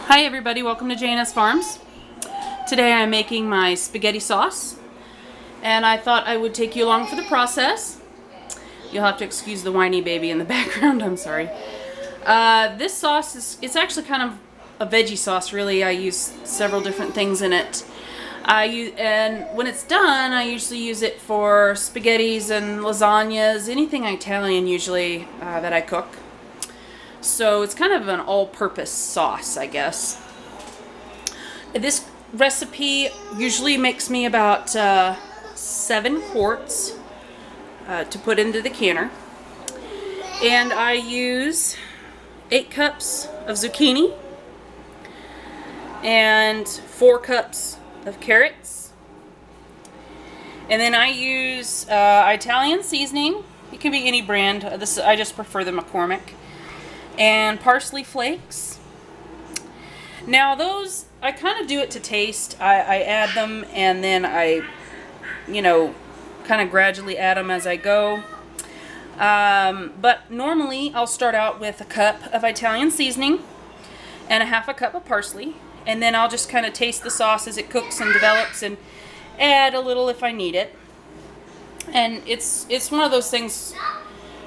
Hi everybody, welcome to J&S Farms. Today I'm making my spaghetti sauce and I thought I would take you along for the process. You'll have to excuse the whiny baby in the background, I'm sorry. This sauce it's actually kind of a veggie sauce really. I use several different things in it. And when it's done, I usually use it for spaghettis and lasagnas, anything Italian usually that I cook. So it's kind of an all-purpose sauce, I guess. This recipe usually makes me about 7 quarts to put into the canner. And I use 8 cups of zucchini and 4 cups of carrots. And then I use Italian seasoning. It can be any brand. I just prefer the McCormick. And parsley flakes. Now those, I kind of do it to taste. I add them and then I, kind of gradually add them as I go. But normally I'll start out with a cup of Italian seasoning and a half a cup of parsley. And then I'll just kind of taste the sauce as it cooks and develops and add a little if I need it. And it's one of those things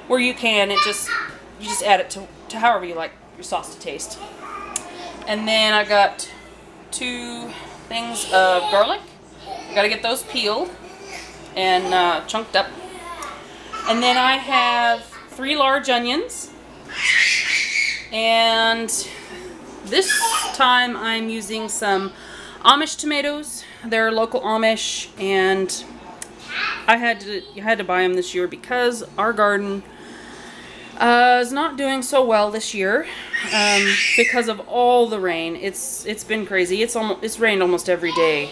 where you just add it to however you like your sauce to taste. And then I got 2 things of garlic. I gotta get those peeled and chunked up. And then I have 3 large onions. And this time I'm using some Amish tomatoes. They're local Amish, and I had to buy them this year because our garden is not doing so well this year because of all the rain. It's been crazy. It's rained almost every day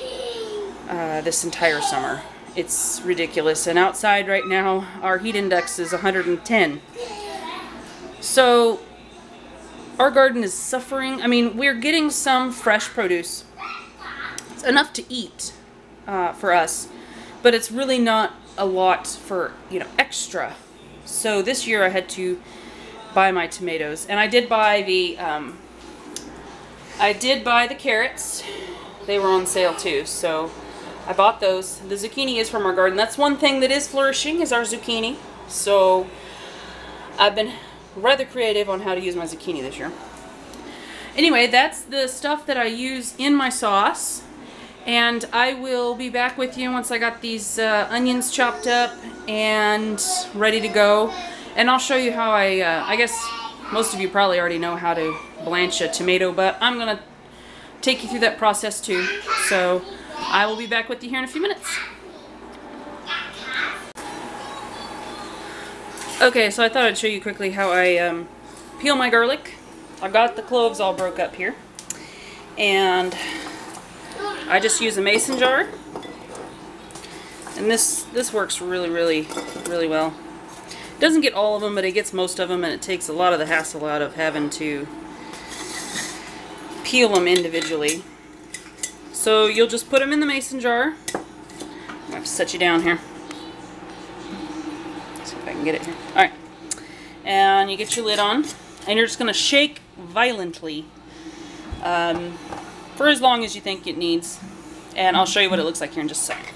this entire summer. It's ridiculous. And outside right now, our heat index is 110. So our garden is suffering. I mean, we're getting some fresh produce. It's enough to eat for us, but it's really not a lot for extra. So this year I had to buy my tomatoes, and I did buy the carrots. They were on sale too, so I bought those. The zucchini is from our garden. That's one thing that is flourishing, is our zucchini. So I've been rather creative on how to use my zucchini this year. Anyway, that's the stuff that I use in my sauce. And I will be back with you once I got these onions chopped up and ready to go. And I'll show you how I guess most of you probably already know how to blanch a tomato, but I'm going to take you through that process too. So I will be back with you here in a few minutes. Okay, so I thought I'd show you quickly how I peel my garlic. I've got the cloves all broke up here. And I just use a mason jar, and this works really well. It doesn't get all of them, but it gets most of them, and it takes a lot of the hassle out of having to peel them individually. So you'll just put them in the mason jar. I have to set you down here. See if I can get it here. Alright. And you get your lid on, and you're just going to shake violently for as long as you think it needs. And I'll show you what it looks like here in just a second.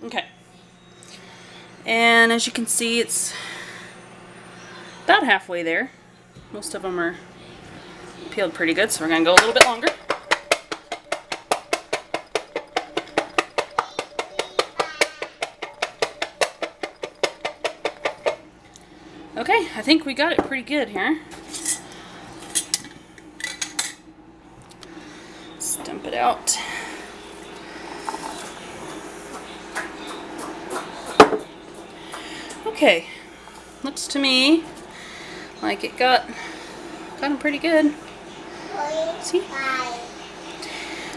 Okay. And as you can see, it's about halfway there. Most of them are peeled pretty good, so we're going to go a little bit longer. Okay, I think we got it pretty good here. Let's dump it out. Okay, looks to me like it got them pretty good. See?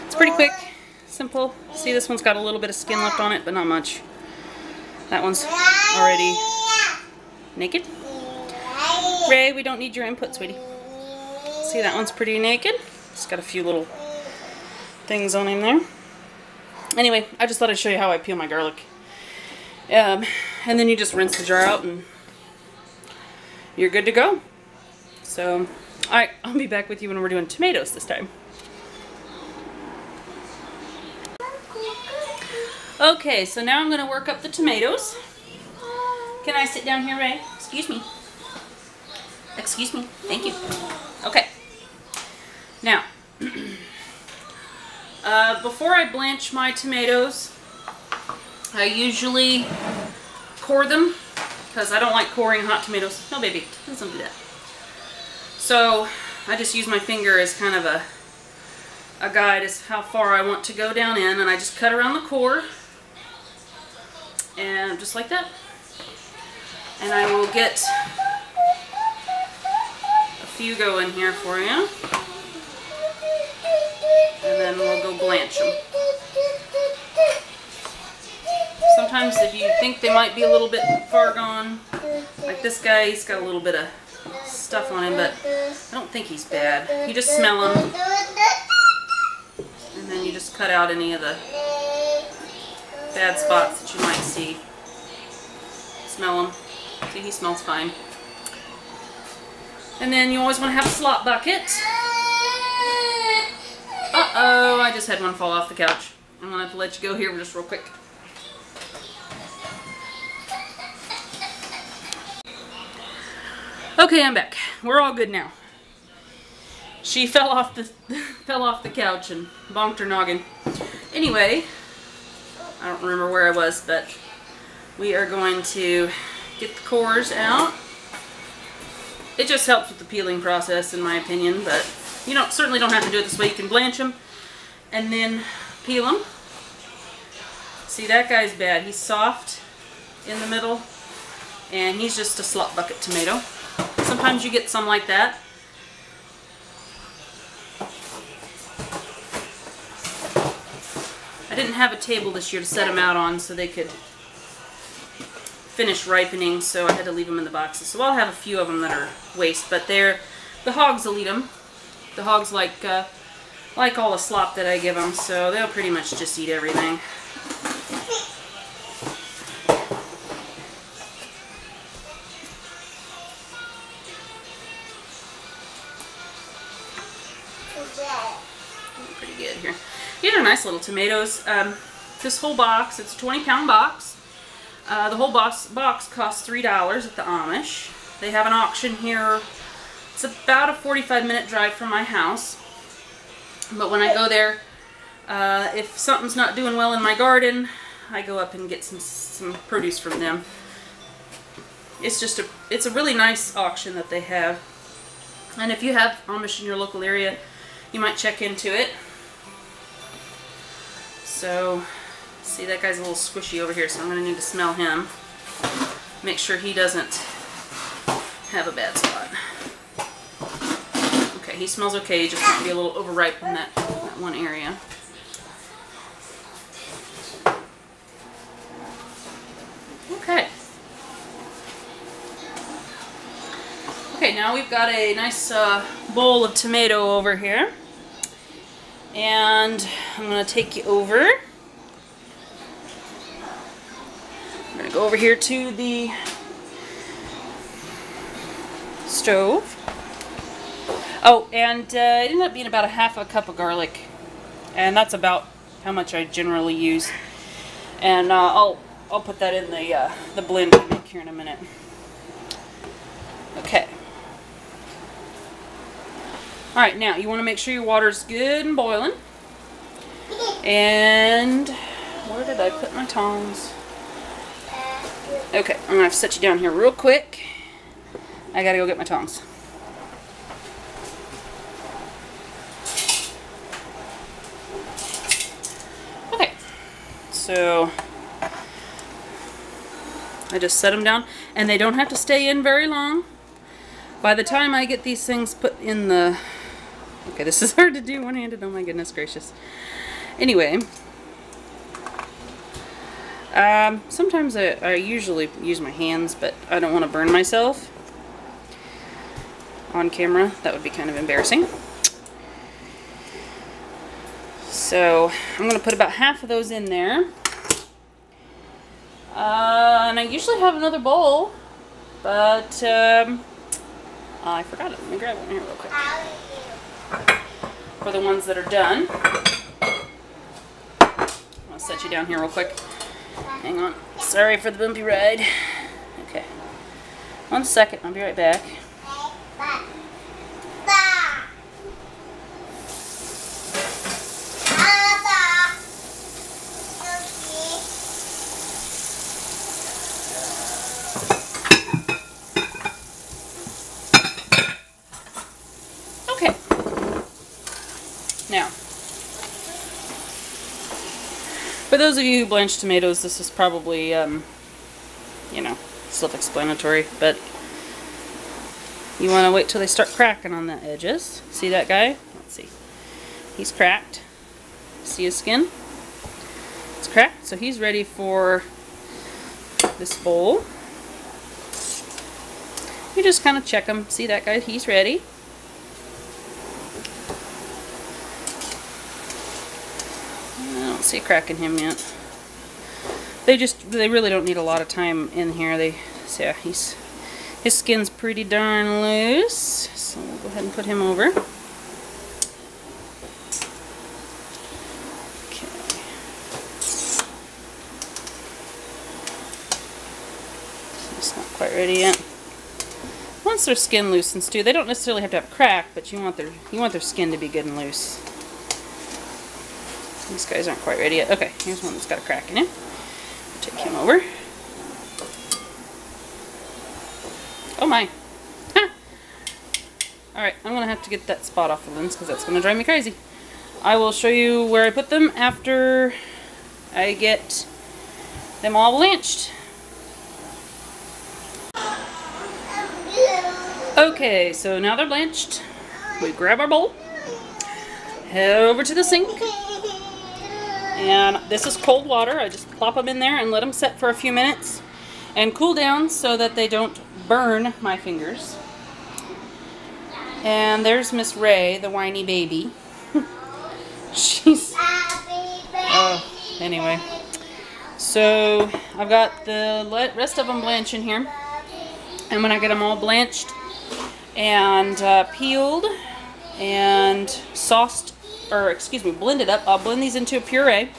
It's pretty quick, simple. See, this one's got a little bit of skin left on it, but not much. That one's already naked. Ray, we don't need your input, sweetie. See, that one's pretty naked. It's got a few little things on him there. Anyway, I just thought I'd show you how I peel my garlic. And then you just rinse the jar out and you're good to go. So, alright, I'll be back with you when we're doing tomatoes this time. Okay, so now I'm going to work up the tomatoes. Can I sit down here, Ray? Excuse me. Excuse me. Thank you. Okay. Now, before I blanch my tomatoes, I usually core them because I don't like coring hot tomatoes. No, baby, please don't do that. So I just use my finger as kind of a guide as how far I want to go down in, and I just cut around the core, and just like that. And I will get a few going here for you, and then we'll go blanch them. Sometimes if you think they might be a little bit far gone, like this guy, he's got a little bit of stuff on him, but I don't think he's bad. You just smell him, and then you just cut out any of the bad spots that you might see. Smell him. See, he smells fine. And then you always want to have a slop bucket. Uh-oh, I just had one fall off the couch. I'm going to have to let you go here just real quick. Okay, I'm back. We're all good now. She fell off the couch and bonked her noggin. Anyway, I don't remember where I was, but we are going to get the cores out. It just helps with the peeling process, in my opinion, but you certainly don't have to do it this way. You can blanch them and then peel them. See, that guy's bad. He's soft in the middle, and he's just a slop bucket tomato. Sometimes you get some like that. I didn't have a table this year to set them out on so they could finish ripening, so I had to leave them in the boxes. So I'll have a few of them that are waste, but the hogs will eat them. The hogs like all the slop that I give them, so they'll pretty much just eat everything. Pretty good here. These are nice little tomatoes. This whole box, it's a 20-pound box. The whole box costs $3 at the Amish. They have an auction here. It's about a 45-minute drive from my house. But when I go there, if something's not doing well in my garden, I go up and get some produce from them. It's a really nice auction that they have. And if you have Amish in your local area, you might check into it. So, see, that guy's a little squishy over here, so I'm going to need to smell him. Make sure he doesn't have a bad spot. Okay, he smells okay, he just might be a little overripe in that one area. Okay. Okay, now we've got a nice bowl of tomato over here. And I'm going to take you over. I'm going to go over here to the stove. Oh, and it ended up being about a half a cup of garlic. And that's about how much I generally use. And I'll put that in the blend I make here in a minute. Okay. Alright, now you want to make sure your water's good and boiling. And where did I put my tongs? Okay, I'm going to have to set you down here real quick. I gotta go get my tongs. Okay, so I just set them down, and they don't have to stay in very long. By the time I get these things put in the... Okay, this is hard to do one-handed, oh my goodness gracious. Anyway, sometimes I usually use my hands, but I don't want to burn myself on camera. That would be kind of embarrassing. So I'm going to put about half of those in there. And I usually have another bowl, but I forgot it. Let me grab one here real quick. For the ones that are done. I'll set you down here real quick. Hang on. Sorry for the bumpy ride. Okay. 1 second. I'll be right back. Okay. Now, for those of you who blanch tomatoes, this is probably, you know, self-explanatory, but you want to wait till they start cracking on the edges. See that guy? Let's see. He's cracked. See his skin? It's cracked, so he's ready for this bowl. You just kind of check him. See that guy? He's ready. I don't see a crack in him yet. They really don't need a lot of time in here. Yeah, his skin's pretty darn loose. So we'll go ahead and put him over. Okay. It's not quite ready yet. Once their skin loosens too, they don't necessarily have to have a crack, but you want their skin to be good and loose. These guys aren't quite ready yet. Okay, here's one that's got a crack in it. Take him over. Oh my. Huh. Alright, I'm going to have to get that spot off the lens because that's going to drive me crazy. I will show you where I put them after I get them all blanched. Okay, so now they're blanched. We grab our bowl, head over to the sink, and this is cold water. I just plop them in there and let them set for a few minutes and cool down so that they don't burn my fingers. And there's Miss Ray, the whiny baby. She's... anyway. So, I've got the rest of them blanching here. And when I get them all blanched and peeled and sauced, or excuse me, blended up, I'll blend these into a puree.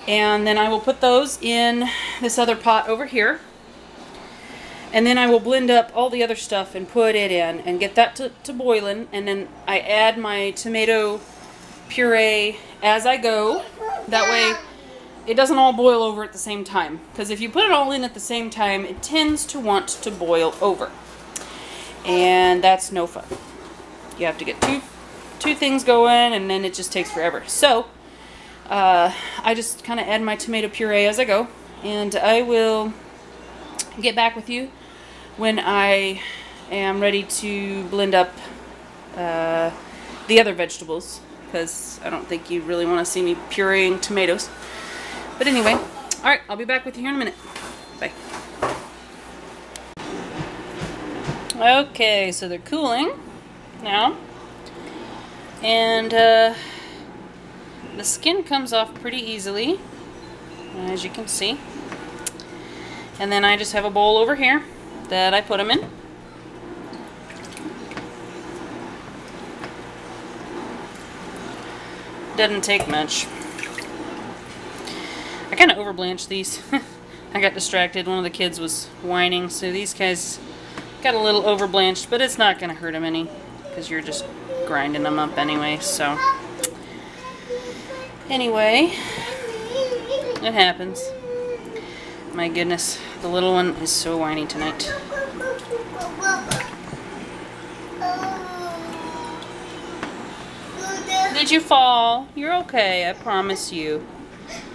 And then I will put those in this other pot over here. And then I will blend up all the other stuff and put it in and get that to boiling. And then I add my tomato puree as I go. That way it doesn't all boil over at the same time. Because if you put it all in at the same time, it tends to want to boil over. And that's no fun. You have to get two things going, and then it just takes forever. So I just kind of add my tomato puree as I go. And I will get back with you when I am ready to blend up the other vegetables, because I don't think you really want to see me pureeing tomatoes. But anyway, alright, I'll be back with you here in a minute. Bye. Okay, so they're cooling now. And the skin comes off pretty easily, as you can see. And then I just have a bowl over here that I put them in. Doesn't take much. I kind of overblanched these. I got distracted. One of the kids was whining, so these guys got a little overblanched, but it's not going to hurt them any because you're just grinding them up anyway. So anyway, it happens. My goodness, the little one is so whiny tonight. Did you fall? You're okay, I promise you.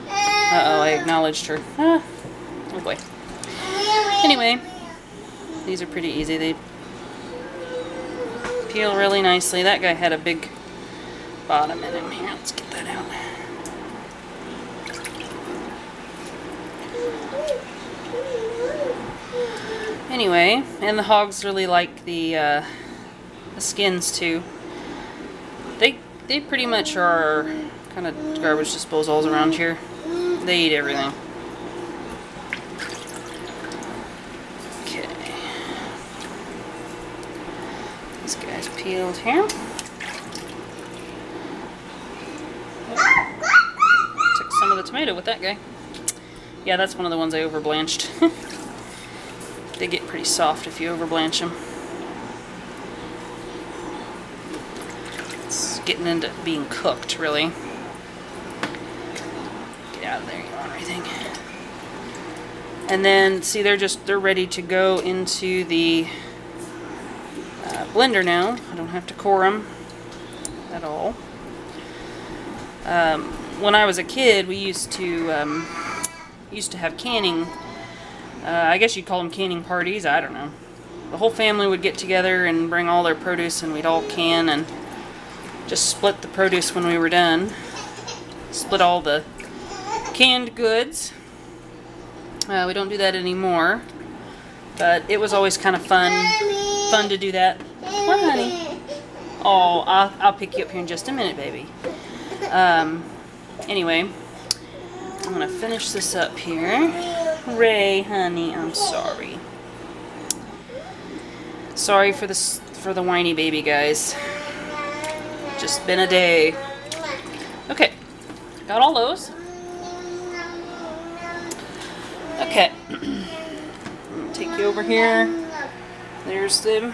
Uh-oh, I acknowledged her. Ah, oh boy. Anyway, these are pretty easy. They peel really nicely. That guy had a big bottom in him. Here, let's get that out. Anyway, and the hogs really like the skins too. they pretty much are kind of garbage disposals around here. They eat everything. Okay. This guy's peeled here. Took some of the tomato with that guy. Yeah, that's one of the ones I overblanched. They get pretty soft if you overblanch them. It's getting into being cooked, really. Get out of there, you want everything. And then, see, they're ready to go into the blender now. I don't have to core them at all. When I was a kid, we used to have canning. I guess you'd call them canning parties. I don't know. The whole family would get together and bring all their produce, and we'd all can and just split the produce when we were done. Split all the canned goods. We don't do that anymore, but it was always kind of fun to do that. What, honey? Oh, I'll pick you up here in just a minute, baby. Anyway, I'm gonna finish this up here. Ray, honey, I'm sorry. Sorry for the whiny baby, guys. Just been a day. Okay, got all those. Okay, I'm gonna take you over here. There's them.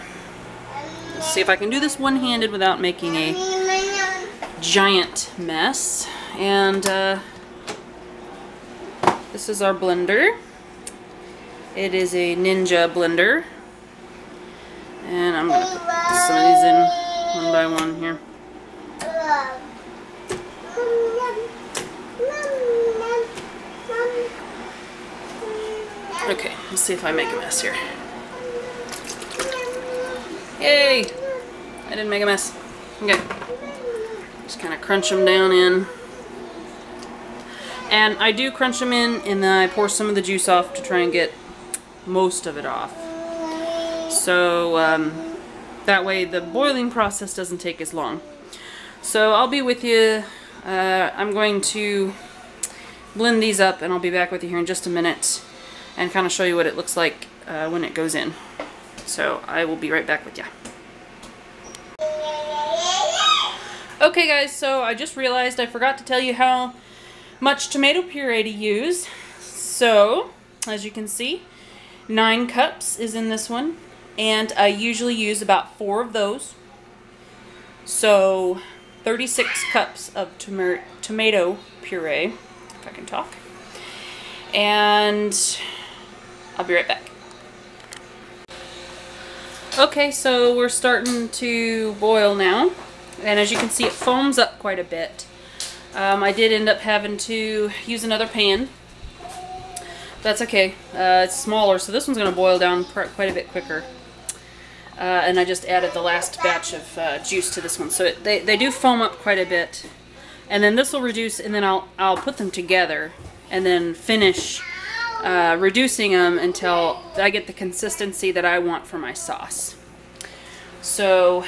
Let's see if I can do this one-handed without making a giant mess. And this is our blender. It is a Ninja blender. And I'm going to put some of these in one by one here. Okay, let's see if I make a mess here. Yay! I didn't make a mess. Okay. Just kind of crunch them down in. And I do crunch them in, and then I pour some of the juice off to try and get most of it off. So that way the boiling process doesn't take as long. So I'll be with you. I'm going to blend these up, and I'll be back with you here in just a minute and kind of show you what it looks like when it goes in. So I will be right back with you. Okay guys, so I just realized I forgot to tell you how much tomato puree to use. So, as you can see, 9 cups is in this one, and I usually use about 4 of those. So, 36 cups of tomato puree, if I can talk. And I'll be right back. Okay, so we're starting to boil now, and as you can see, it foams up quite a bit. I did end up having to use another pan. That's okay. It's smaller, so this one's going to boil down quite a bit quicker. And I just added the last batch of juice to this one, so they do foam up quite a bit. And then this will reduce, and then I'll put them together and then finish reducing them until I get the consistency that I want for my sauce. So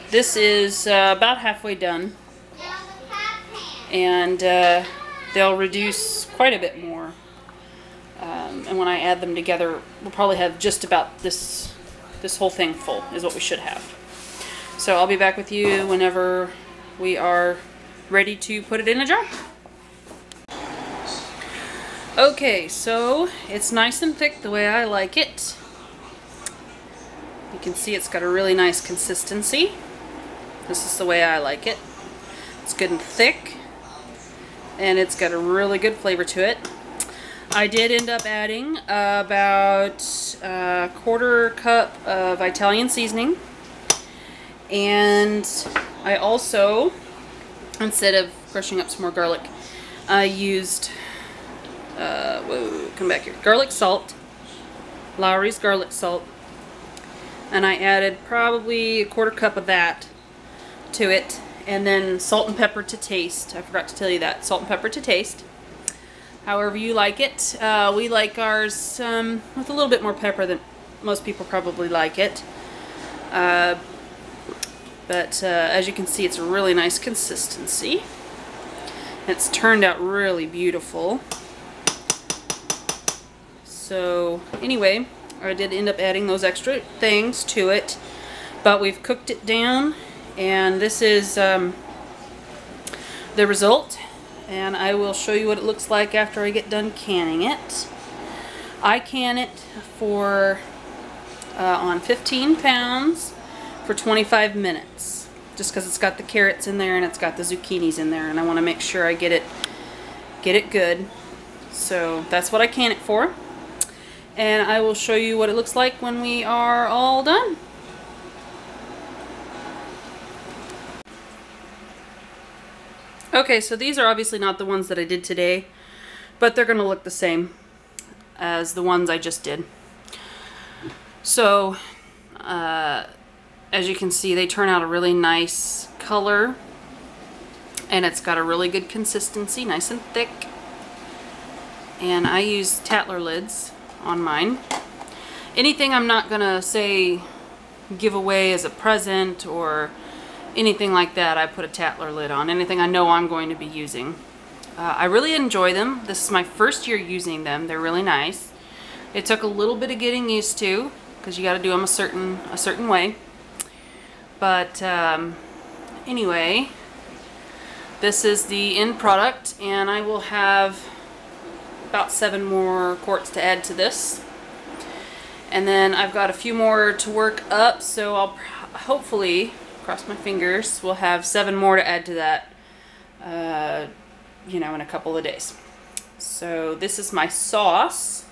this is about halfway done, and they'll reduce quite a bit more. And when I add them together, we'll probably have just about this whole thing full is what we should have. So I'll be back with you whenever we are ready to put it in a jar. Okay, so it's nice and thick the way I like it. You can see it's got a really nice consistency. This is the way I like it. It's good and thick, and it's got a really good flavor to it. I did end up adding about a 1/4 cup of Italian seasoning, and I also, instead of crushing up some more garlic, I used come back here, garlic salt, Lawry's garlic salt, and I added probably a 1/4 cup of that to it, and then salt and pepper to taste. I forgot to tell you that, salt and pepper to taste. However you like it. We like ours with a little bit more pepper than most people probably like it. But as you can see, it's a really nice consistency. It's turned out really beautiful. So anyway, I did end up adding those extra things to it, but we've cooked it down, and this is the result. And I will show you what it looks like after I get done canning it. I can it for on 15 pounds for 25 minutes, just because it's got the carrots in there and it's got the zucchinis in there, and I want to make sure I get it good. So that's what I can it for, and I will show you what it looks like when we are all done. Okay, so these are obviously not the ones that I did today, but they're going to look the same as the ones I just did. So as you can see, they turn out a really nice color, and it's got a really good consistency, nice and thick. And I use Tatler lids on mine. Anything I'm not gonna say give away as a present or anything like that, I put a Tatler lid on. Anything I know I'm going to be using. I really enjoy them. This is my first year using them. They're really nice. It took a little bit of getting used to, because you got to do them a certain way. But anyway, this is the end product, and I will have about 7 more quarts to add to this. And then I've got a few more to work up, so I'll hopefully, cross my fingers, we'll have 7 more to add to that, you know, in a couple of days. So this is my sauce,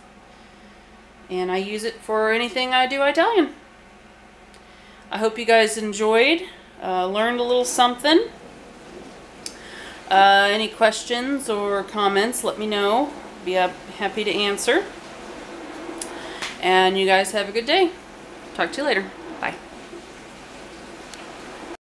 and I use it for anything I do Italian. I hope you guys enjoyed, learned a little something. Any questions or comments, let me know. Be happy to answer. And you guys have a good day. Talk to you later. Bye.